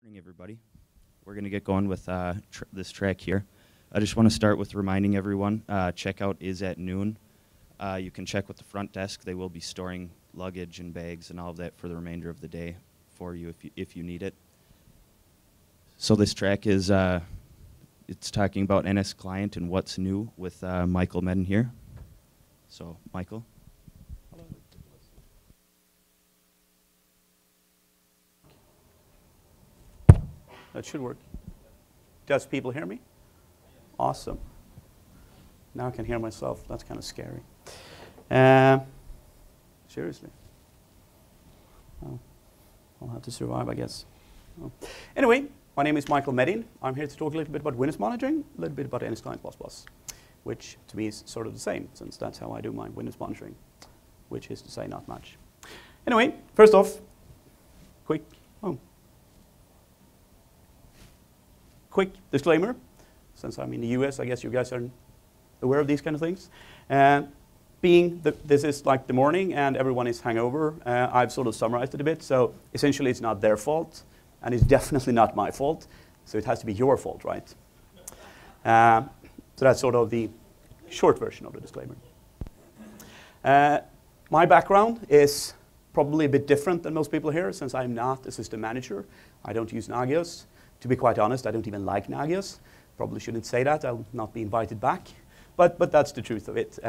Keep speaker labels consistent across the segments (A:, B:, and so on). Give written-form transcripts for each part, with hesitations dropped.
A: Morning, everybody. We're going to get going with this track here. I just want to start with reminding everyone, checkout is at noon. You can check with the front desk. They will be storing luggage and bags and all of that for the remainder of the day for you if you need it. So this track is it's talking about NSClient and what's new with Michael Medin here. So, Michael.
B: That should work. Does people hear me? Awesome. Now I can hear myself. That's kind of scary. Seriously. Oh, I'll have to survive, I guess. Oh. Anyway, my name is Michael Medin. I'm here to talk a little bit about Windows monitoring, a little bit about NSClient++, which to me is sort of the same, since that's how I do my Windows monitoring, which is to say not much. Anyway, first off, quick disclaimer. Since I'm in the US, I guess you guys are aware of these kind of things. This is like the morning and everyone is hungover, I've sort of summarized it a bit. So essentially it's not their fault and it's definitely not my fault. So it has to be your fault, right? So that's sort of the short version of the disclaimer. My background is probably a bit different than most people here, since I'm not a system manager. I don't use Nagios. To be quite honest, I don't even like Nagios. Probably shouldn't say that. I'll not be invited back. But that's the truth of it.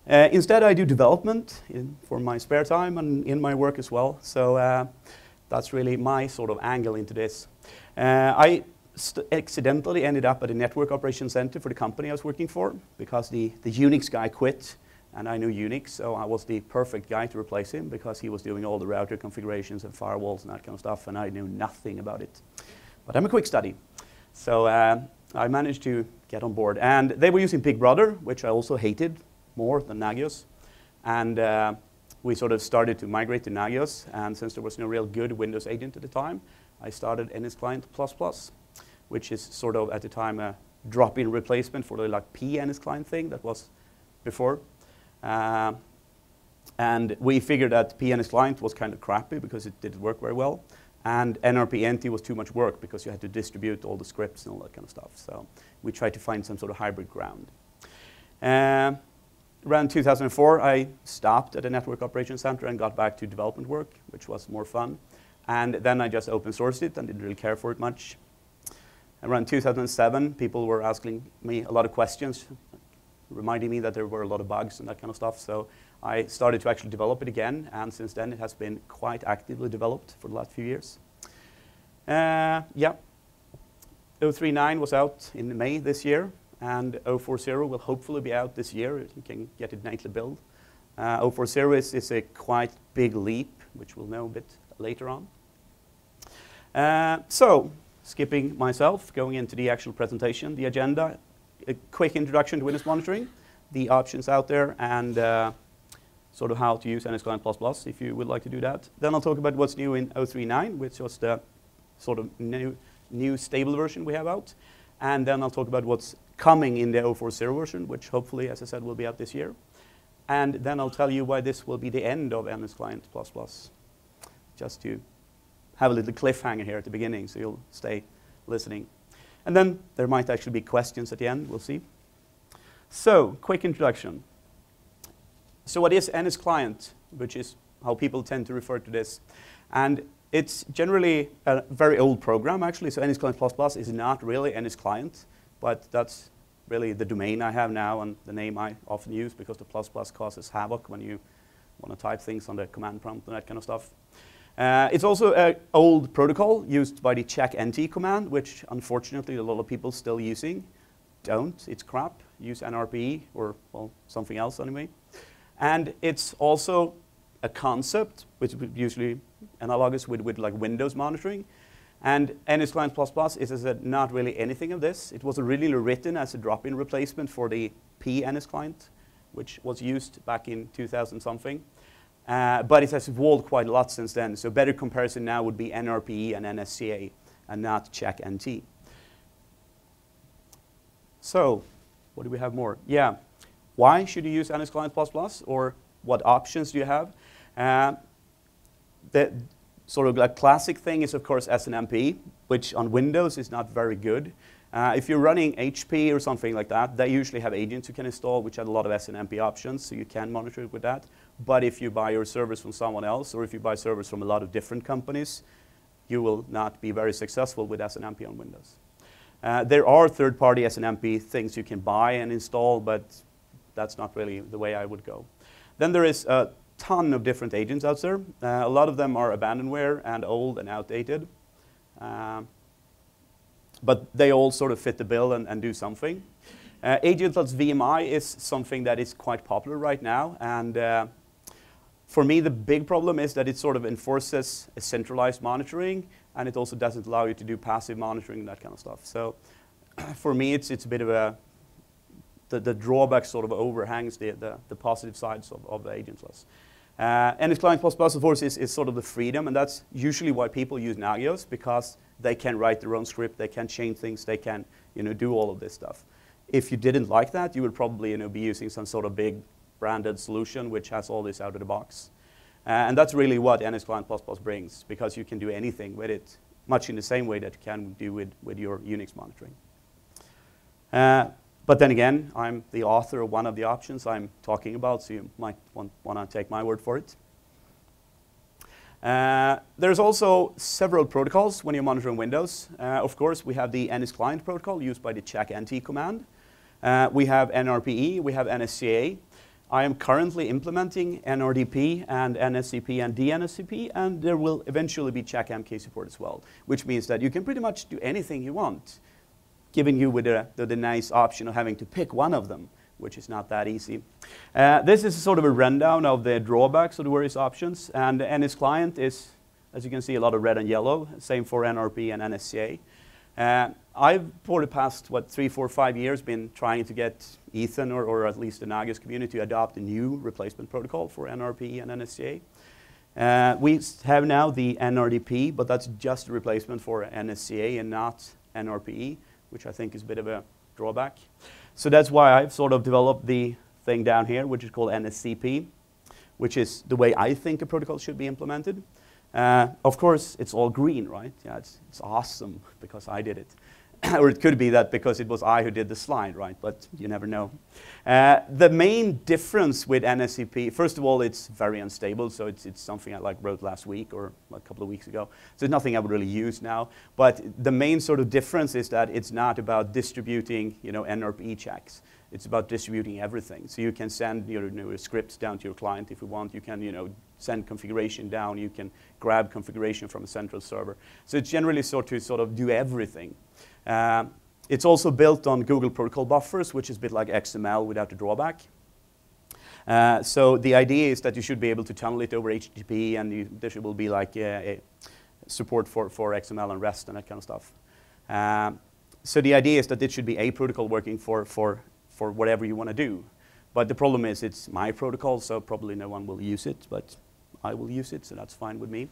B: Instead, I do development for my spare time and in my work as well. So that's really my sort of angle into this. I accidentally ended up at a network operations center for the company I was working for because the Unix guy quit. And I knew Unix, so I was the perfect guy to replace him because he was doing all the router configurations and firewalls and that kind of stuff, and I knew nothing about it. But I'm a quick study. So I managed to get on board. And they were using Big Brother, which I also hated more than Nagios. And we sort of started to migrate to Nagios. And since there was no real good Windows agent at the time, I started NSClient++, which is sort of at the time a drop-in replacement for the like p-NSClient thing that was before. And we figured that p-NSClient was kind of crappy because it didn't work very well. And nrp-nt was too much work because you had to distribute all the scripts and all that kind of stuff. So we tried to find some sort of hybrid ground. Around 2004, I stopped at a network operations center and got back to development work, which was more fun. And then I just open sourced it and didn't really care for it much. Around 2007, people were asking me a lot of questions, reminding me that there were a lot of bugs and that kind of stuff. So I started to actually develop it again, and since then it has been quite actively developed for the last few years. Yeah, 039 was out in May this year, and 040 will hopefully be out this year. You can get it nightly build. 040 is a quite big leap, which we'll know a bit later on. So, skipping myself, going into the actual presentation, the agenda. A quick introduction to Windows monitoring, the options out there, and sort of how to use NSClient++ if you would like to do that. Then I'll talk about what's new in 039, which was the sort of new stable version we have out. And then I'll talk about what's coming in the 040 version, which hopefully, as I said, will be out this year. And then I'll tell you why this will be the end of NSClient++, just to have a little cliffhanger here at the beginning, so you'll stay listening. And then there might actually be questions at the end, we'll see. So, quick introduction. So what is NSClient, which is how people tend to refer to this? And it's generally a very old program, actually. So NSClient++ is not really NSClient, but that's really the domain I have now and the name I often use because the ++ causes havoc when you want to type things on the command prompt and that kind of stuff. It's also an old protocol used by the check-nt command, which unfortunately a lot of people still using. Don't, it's crap. Use nrp or, well, something else anyway. And it's also a concept, which is usually analogous with like Windows monitoring. And NSClient++ is, as I said, not really anything of this. It was originally written as a drop-in replacement for the p-NSClient, which was used back in 2000-something. But it has evolved quite a lot since then. So a better comparison now would be NRP and NSCA and not check-nt. So what do we have more? Yeah, why should you use NSClient++, or what options do you have? sort of a classic thing is, of course, Snmp, which on Windows is not very good. If you're running HP or something like that, they usually have agents you can install, which have a lot of Snmp options, so you can monitor it with that. But if you buy your servers from someone else, or if you buy servers from a lot of different companies, you will not be very successful with Snmp on Windows. There are third-party Snmp things you can buy and install, but that's not really the way I would go. Then there is a ton of different agents out there. A lot of them are abandonware and old and outdated. But they all sort of fit the bill and do something. Agentless.vmi is something that is quite popular right now. And for me, the big problem is that it sort of enforces a centralized monitoring, and it also doesn't allow you to do passive monitoring and that kind of stuff. So for me, it's a bit of a, the drawback sort of overhangs the positive sides of the agentless. NSClient++, of course, is sort of the freedom, and that's usually why people use Nagios, because they can write their own script, they can change things, they can do all of this stuff. If you didn't like that, you would probably be using some sort of big branded solution which has all this out of the box. And that's really what NSClient++ brings, because you can do anything with it, much in the same way that you can do with your Unix monitoring. But then again, I'm the author of one of the options I'm talking about, so you might want to take my word for it. There's also several protocols when you're monitoring Windows. Of course, we have the NSClient protocol used by the checknt command. We have NRPE, we have NSCA. I am currently implementing NRDP and NSCP and DNSCP, and there will eventually be checkmk support as well, which means that you can pretty much do anything you want, giving you with the nice option of having to pick one of them, which is not that easy. This is sort of a rundown of the drawbacks of the various options, and NSClient is, as you can see, a lot of red and yellow, same for NRP and NSCA. I've, for the past, 3, 4, 5 years, been trying to get Ethan, or at least the Nagios community, to adopt a new replacement protocol for NRP and NSCA. We have now the NRDP, but that's just a replacement for NSCA and not NRPE, which I think is a bit of a drawback. So that's why I've sort of developed the thing down here, which is called NSCP, which is the way I think a protocol should be implemented. Of course, it's all green, right? Yeah, it's awesome because I did it. Or it could be that because it was I who did the slide, right? But you never know. The main difference with NSCP, first of all, it's very unstable. So it's something I wrote last week or a couple of weeks ago. So it's nothing I would really use now. But the main sort of difference is that it's not about distributing, NRPE checks. It's about distributing everything. So you can send your scripts down to your client if you want. You can send configuration down. You can grab configuration from a central server. So it's generally sort of do everything. It's also built on Google Protocol buffers, which is a bit like XML without the drawback. So the idea is that you should be able to tunnel it over HTTP, and there will be a support for XML and REST and that kind of stuff. So the idea is that it should be a protocol working for whatever you want to do. But the problem is it's my protocol, so probably no one will use it, but I will use it, so that's fine with me.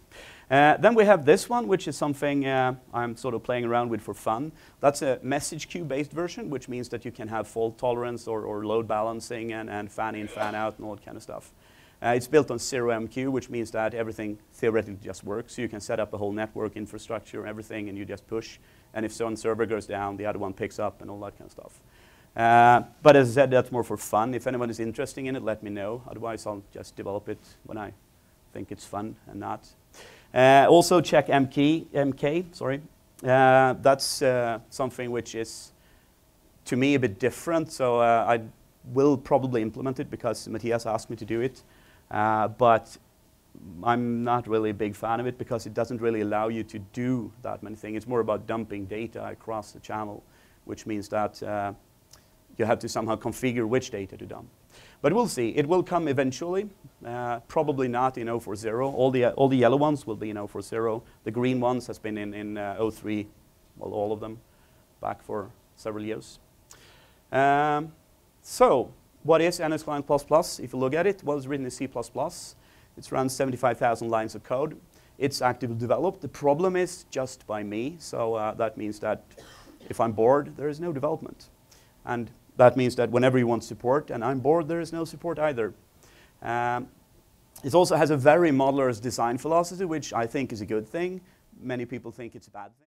B: Then we have this one, which is something I'm sort of playing around with for fun. That's a message queue-based version, which means that you can have fault tolerance or load balancing and fan in, fan out, and all that kind of stuff. It's built on 0MQ, which means that everything theoretically just works. So you can set up a whole network infrastructure, everything, and you just push. And if one server goes down, the other one picks up, and all that kind of stuff. But as I said, that's more for fun. If anyone is interested in it, let me know. Otherwise, I'll just develop it when I think it's fun and not. Also, checkmk, sorry. That's something which is, to me, a bit different. So I will probably implement it because Matthias asked me to do it. But I'm not really a big fan of it because it doesn't really allow you to do that many things. It's more about dumping data across the channel, which means that you have to somehow configure which data to dump. But we'll see. It will come eventually, probably not in 0.40. All the yellow ones will be in 0.40. The green ones has been in 0.3, well, all of them, back for several years. So what is NSClient++? If you look at it, well, it's written in C++. It's around 75,000 lines of code. It's actively developed. The problem is just by me. So that means that if I'm bored, there is no development. And that means that whenever you want support and I'm bored, there is no support either. It also has a very modular design philosophy, which I think is a good thing. Many people think it's a bad thing.